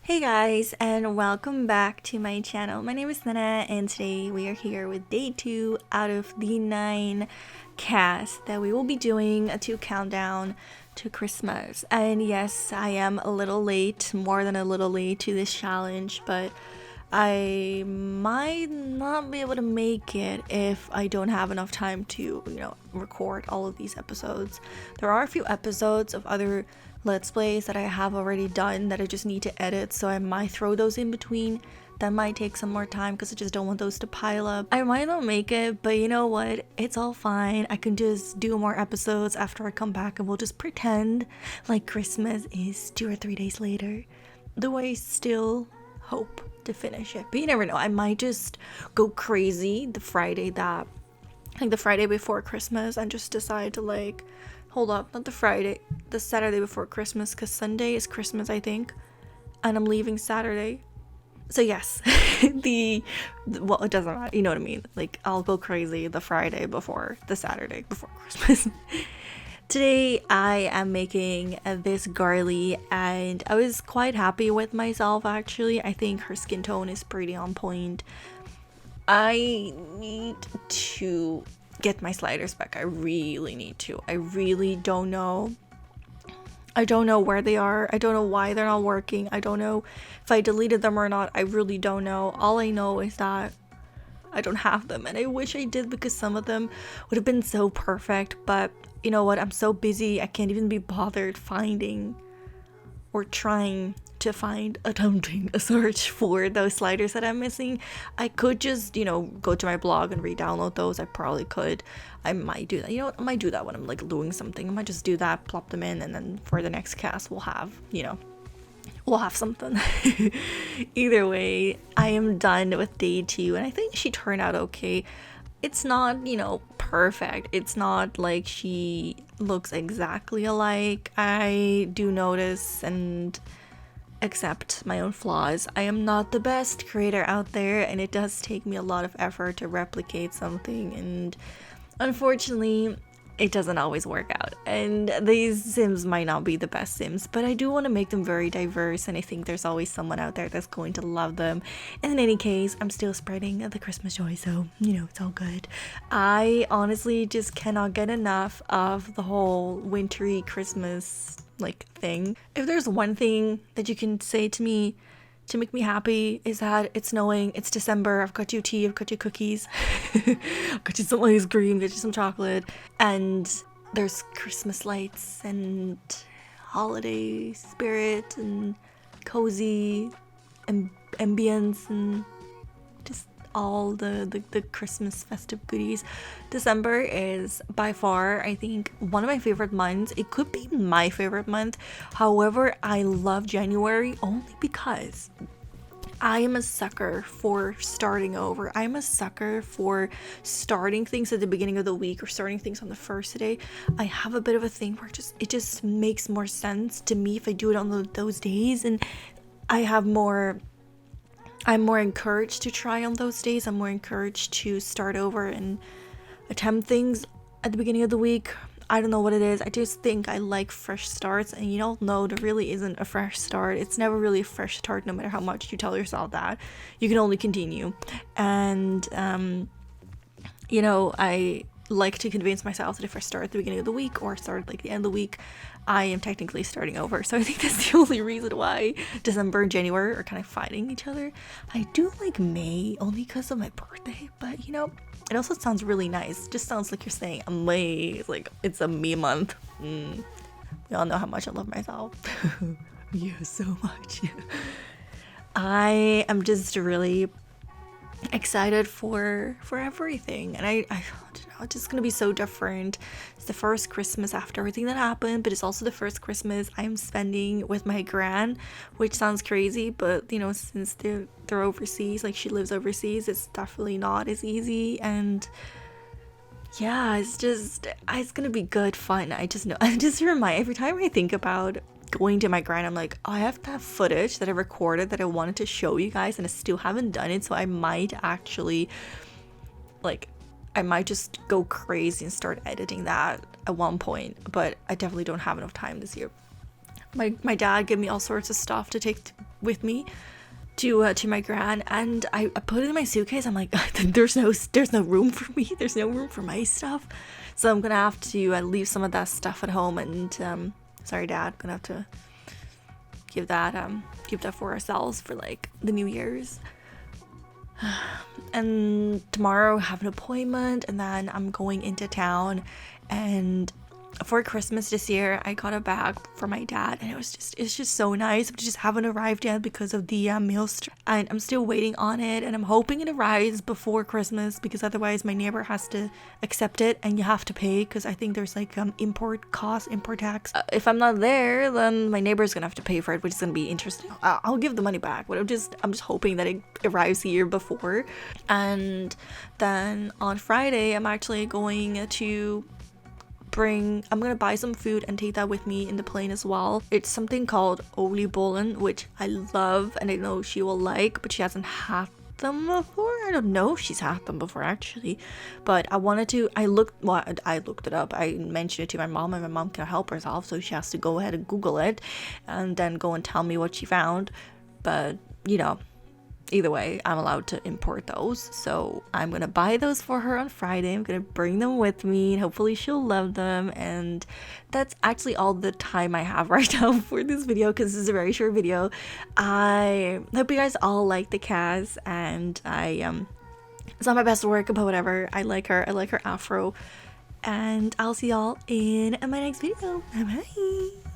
Hey guys, and welcome back to my channel. My name is Nenna, and today we are here with day 2 out of the 9 casts that we will be doing to countdown to Christmas. And yes, I am a little late, more than a little late to this challenge, but I might not be able to make it if I don't have enough time to, record all of these episodes. There are a few episodes of other Let's Plays that I have already done that I just need to edit, so I might throw those in between. That might take some more time because I just don't want those to pile up. I might not make it, but you know what? It's all fine. I can just do more episodes after I come back and we'll just pretend like Christmas is 2 or 3 days later. Though I still hope to finish it. But you never know. I might just go crazy the Friday before Christmas and just decide to hold up, not the Friday, the Saturday before Christmas, because Sunday is Christmas, I think, and I'm leaving Saturday. So yes, well, it doesn't matter, you know what I mean? I'll go crazy the Friday before the Saturday before Christmas. Today I am making this girly, and I was quite happy with myself actually. I think her skin tone is pretty on point. I need to get my sliders back. I really need to. I really don't know. I don't know where they are. I don't know why they're not working. I don't know if I deleted them or not. I really don't know. All I know is that I don't have them, and I wish I did because some of them would have been so perfect, but you know what? I'm so busy. I can't even be bothered finding or trying to find, attempting a search for those sliders that I'm missing. I could just, go to my blog and re-download those. I probably could. I might do that. You know what? I might do that when I'm doing something. I might just do that, plop them in, and then for the next cast we'll have, we'll have something. Either way, I am done with day 2, and I think she turned out okay. It's not, perfect. It's not like she looks exactly alike. I do notice and accept my own flaws. I am not the best creator out there, and it does take me a lot of effort to replicate something, and unfortunately it doesn't always work out, and these Sims might not be the best Sims, but I do want to make them very diverse, and I think there's always someone out there that's going to love them. And in any case, I'm still spreading the Christmas joy, so it's all good. I honestly just cannot get enough of the whole wintry Christmas thing. If there's one thing that you can say to me to make me happy, is that it's snowing, it's December, I've got you tea, I've got you cookies, I've got you some ice cream, got you some chocolate, and there's Christmas lights and holiday spirit and cozy ambience and just all the Christmas festive goodies. December is by far, I think, one of my favorite months. It could be my favorite month. However, I love January only because I am a sucker for starting over. I'm a sucker for starting things at the beginning of the week or starting things on the first day. I have a bit of a thing where it just makes more sense to me if I do it on those days, and I'm more encouraged to try on those days. I'm more encouraged to start over and attempt things at the beginning of the week. I don't know what it is. I just think I like fresh starts, and you don't know, there really isn't a fresh start. It's never really a fresh start, no matter how much you tell yourself that. You can only continue. And, I like to convince myself that if I start at the beginning of the week or start at the end of the week, I am technically starting over. So I think that's the only reason why December and January are kind of fighting each other. I do like May only because of my birthday, but it also sounds really nice. It just sounds like you're saying May, it's a me month. We all know how much I love myself. Yeah, so much. I am just really excited for everything, and I don't know, it's just gonna be so different. It's the first Christmas after everything that happened, but it's also the first Christmas I'm spending with my gran, which sounds crazy, but since they're overseas, she lives overseas, it's definitely not as easy. And yeah, it's gonna be good fun. I just know, every time I think about going to my grind, I'm like, oh, I have to have footage that I recorded that I wanted to show you guys, and I still haven't done it. So I might actually I might just go crazy and start editing that at one point, but I definitely don't have enough time this year. My dad gave me all sorts of stuff to take with me to my gran, and I put it in my suitcase. I'm like, there's no room for me. There's no room for my stuff. So I'm gonna have to leave some of that stuff at home, and sorry, Dad, gonna have to give that for ourselves for like the New Year's. And tomorrow I have an appointment, and then I'm going into town. And for Christmas this year, I got a bag for my dad, and it's just so nice, but it just haven't arrived yet because of the mail and I'm still waiting on it, and I'm hoping it arrives before Christmas, because otherwise my neighbor has to accept it and you have to pay, because I think there's like import tax. If I'm not there, then my neighbor's gonna have to pay for it, which is gonna be interesting. I'll give the money back, but I'm just hoping that it arrives here before. And then on Friday, I'm actually going to I'm gonna buy some food and take that with me in the plane as well. It's something called oliebollen, which I love and I know she will like, but she hasn't had them before. I don't know if she's had them before actually, but I looked it up. I mentioned it to my mom, and my mom can't help herself, so she has to go ahead and Google it and then go and tell me what she found. But you know, either way, I'm allowed to import those, so I'm gonna buy those for her on Friday. I'm gonna bring them with me, and hopefully she'll love them. And that's actually all the time I have right now for this video, because this is a very short video. I hope you guys all like the CAS, and it's not my best work, but whatever. I like her afro, and I'll see y'all in my next video. Bye.